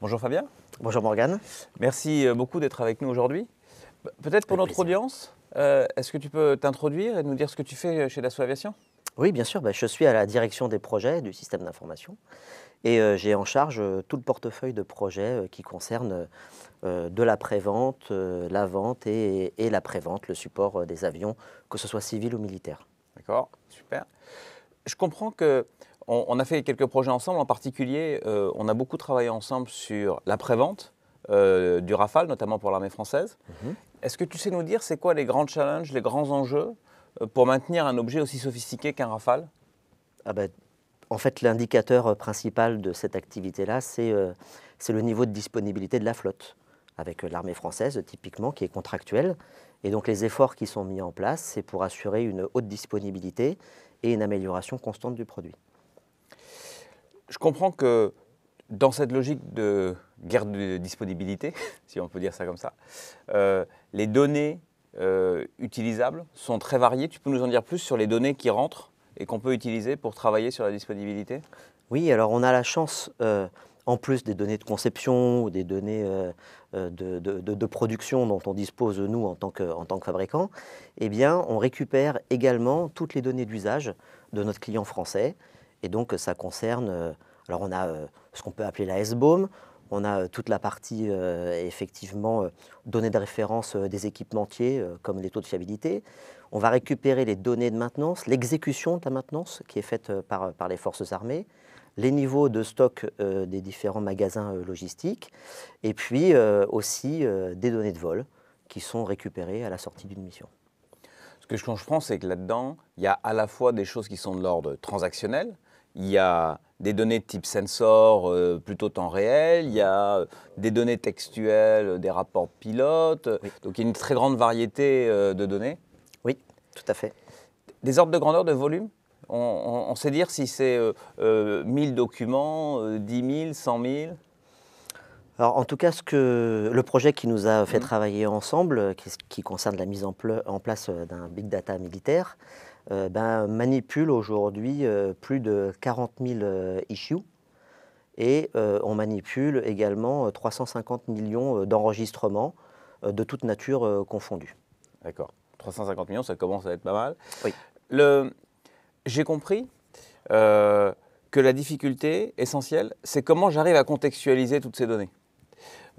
Bonjour Fabien, Bonjour Morgane. merci beaucoup d'être avec nous aujourd'hui. Peut-être pour Avec notre plaisir. audience, est-ce que tu peux t'introduire et nous dire ce que tu fais chez Dassault Aviation? Oui, bien sûr, je suis à la direction des projets du système d'information et j'ai en charge tout le portefeuille de projets qui concerne de la prévente, la vente et la prévente, le support des avions, que ce soit civil ou militaire. D'accord, super. Je comprends que on a fait quelques projets ensemble, en particulier, on a beaucoup travaillé ensemble sur la prévente du Rafale, notamment pour l'armée française. Mhm. Est-ce que tu sais nous dire c'est quoi les grands challenges, les grands enjeux pour maintenir un objet aussi sophistiqué qu'un Rafale? Ah ben, en fait, l'indicateur principal de cette activité-là, c'est le niveau de disponibilité de la flotte, avec l'armée française typiquement, qui est contractuelle. Et donc les efforts qui sont mis en place, c'est pour assurer une haute disponibilité et une amélioration constante du produit. Je comprends que dans cette logique de guerre de disponibilité, si on peut dire ça comme ça, les données utilisables sont très variées. Tu peux nous en dire plus sur les données qui rentrent et qu'on peut utiliser pour travailler sur la disponibilité? Oui, alors on a la chance, en plus des données de conception ou des données de production dont on dispose nous en tant que fabricant, eh bien, on récupère également toutes les données d'usage de notre client français. Et donc ça concerne, alors on a ce qu'on peut appeler la SBOM, on a toute la partie effectivement données de référence des équipementiers comme les taux de fiabilité. On va récupérer les données de maintenance, l'exécution de la maintenance qui est faite par les forces armées, les niveaux de stock des différents magasins logistiques, et puis aussi des données de vol qui sont récupérées à la sortie d'une mission. Ce que je comprends, c'est que là-dedans, il y a à la fois des choses qui sont de l'ordre transactionnel, il y a des données de type sensor, plutôt temps réel, il y a des données textuelles, des rapports pilotes, Oui, donc il y a une très grande variété de données. oui, tout à fait. Des ordres de grandeur, de volume? On sait dire si c'est 1000 documents, 10 000, 100 000? Alors, en tout cas, le projet qui nous a fait Mhm. travailler ensemble, qui concerne la mise en place d'un big data militaire, manipule aujourd'hui plus de 40 000 issues et on manipule également 350 millions d'enregistrements de toute nature confondue. D'accord. 350 millions, ça commence à être pas mal. Oui. J'ai compris que la difficulté essentielle, c'est comment j'arrive à contextualiser toutes ces données.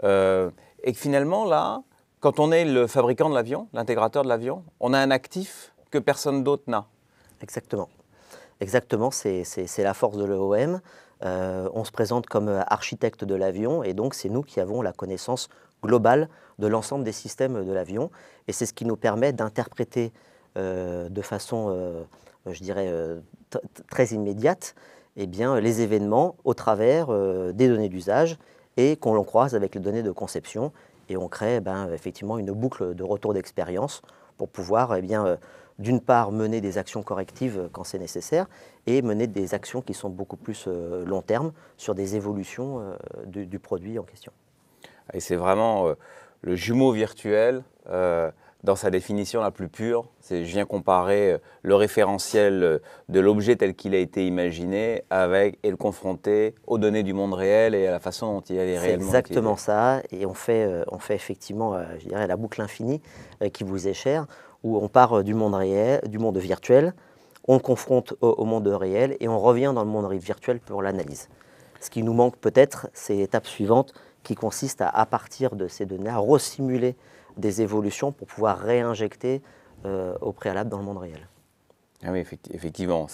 Et que finalement, là, quand on est le fabricant de l'avion, l'intégrateur de l'avion, on a un actif que personne d'autre n'a. Exactement. Exactement, c'est la force de l'EOM. On se présente comme architecte de l'avion et donc c'est nous qui avons la connaissance globale de l'ensemble des systèmes de l'avion. Et c'est ce qui nous permet d'interpréter de façon, je dirais, très immédiate eh bien, les événements au travers des données d'usage et qu'on l'on croise avec les données de conception. Et on crée effectivement une boucle de retour d'expérience pour pouvoir d'une part mener des actions correctives quand c'est nécessaire et mener des actions qui sont beaucoup plus long terme sur des évolutions du produit en question. Et c'est vraiment le jumeau virtuel dans sa définition la plus pure. Je viens comparer le référentiel de l'objet tel qu'il a été imaginé et le confronter aux données du monde réel et à la façon dont il est C'est réellement utilisé. exactement ça et on fait effectivement je dirais, la boucle infinie qui vous est chère où on part du monde réel, du monde virtuel, on le confronte au monde réel et on revient dans le monde virtuel pour l'analyse. Ce qui nous manque peut-être, c'est l'étape suivante qui consiste à partir de ces données, à resimuler des évolutions pour pouvoir réinjecter au préalable dans le monde réel. Ah oui, effectivement.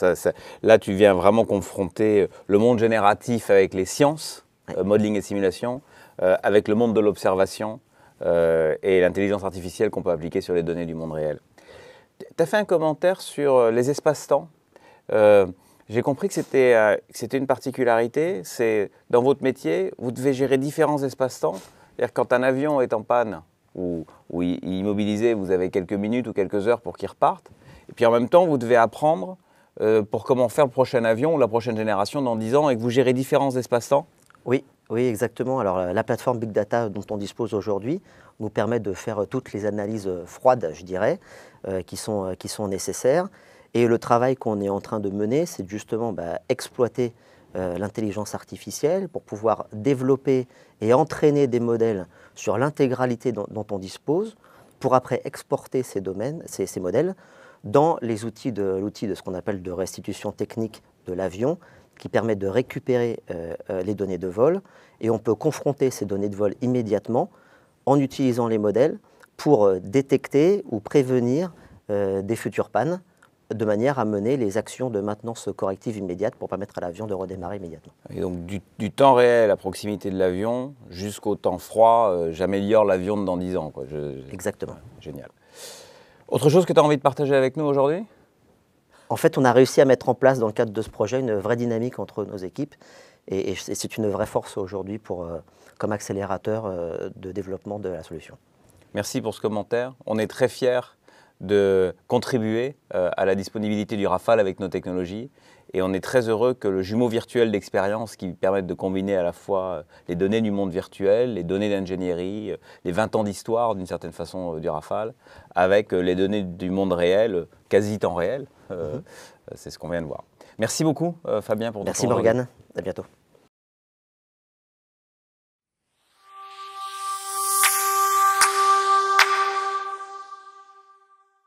Là, tu viens vraiment confronter le monde génératif avec les sciences, Ouais. modeling et simulation, avec le monde de l'observation et l'intelligence artificielle qu'on peut appliquer sur les données du monde réel. Tu as fait un commentaire sur les espaces-temps. J'ai compris que c'était une particularité. C'est dans votre métier, vous devez gérer différents espaces-temps. C'est-à-dire quand un avion est en panne ou immobilisé, vous avez quelques minutes ou quelques heures pour qu'il reparte. Et puis en même temps, vous devez apprendre pour comment faire le prochain avion ou la prochaine génération dans 10 ans et que vous gérez différents espaces-temps. Oui, oui, exactement. Alors, la plateforme Big Data dont on dispose aujourd'hui nous permet de faire toutes les analyses froides, je dirais, qui sont nécessaires. Et le travail qu'on est en train de mener, c'est justement exploiter l'intelligence artificielle, pour pouvoir développer et entraîner des modèles sur l'intégralité dont on dispose, pour après exporter ces modèles dans l'outil de ce qu'on appelle de restitution technique de l'avion, qui permet de récupérer les données de vol, et on peut confronter ces données de vol immédiatement en utilisant les modèles pour détecter ou prévenir des futures pannes, de manière à mener les actions de maintenance corrective immédiate pour permettre à l'avion de redémarrer immédiatement. Et donc du temps réel à proximité de l'avion jusqu'au temps froid, j'améliore l'avion dans 10 ans, quoi. Exactement. Ouais, génial. Autre chose que tu as envie de partager avec nous aujourd'hui ? En fait, on a réussi à mettre en place, dans le cadre de ce projet, une vraie dynamique entre nos équipes. Et c'est une vraie force aujourd'hui comme accélérateur de développement de la solution. Merci pour ce commentaire. On est très fiers de contribuer à la disponibilité du Rafale avec nos technologies. Et on est très heureux que le jumeau virtuel d'expérience qui permet de combiner à la fois les données du monde virtuel, les données d'ingénierie, les 20 ans d'histoire d'une certaine façon du Rafale, avec les données du monde réel, quasi temps réel. C'est ce qu'on vient de voir. Merci beaucoup Fabien pour ton temps. Merci Morgane, à bientôt.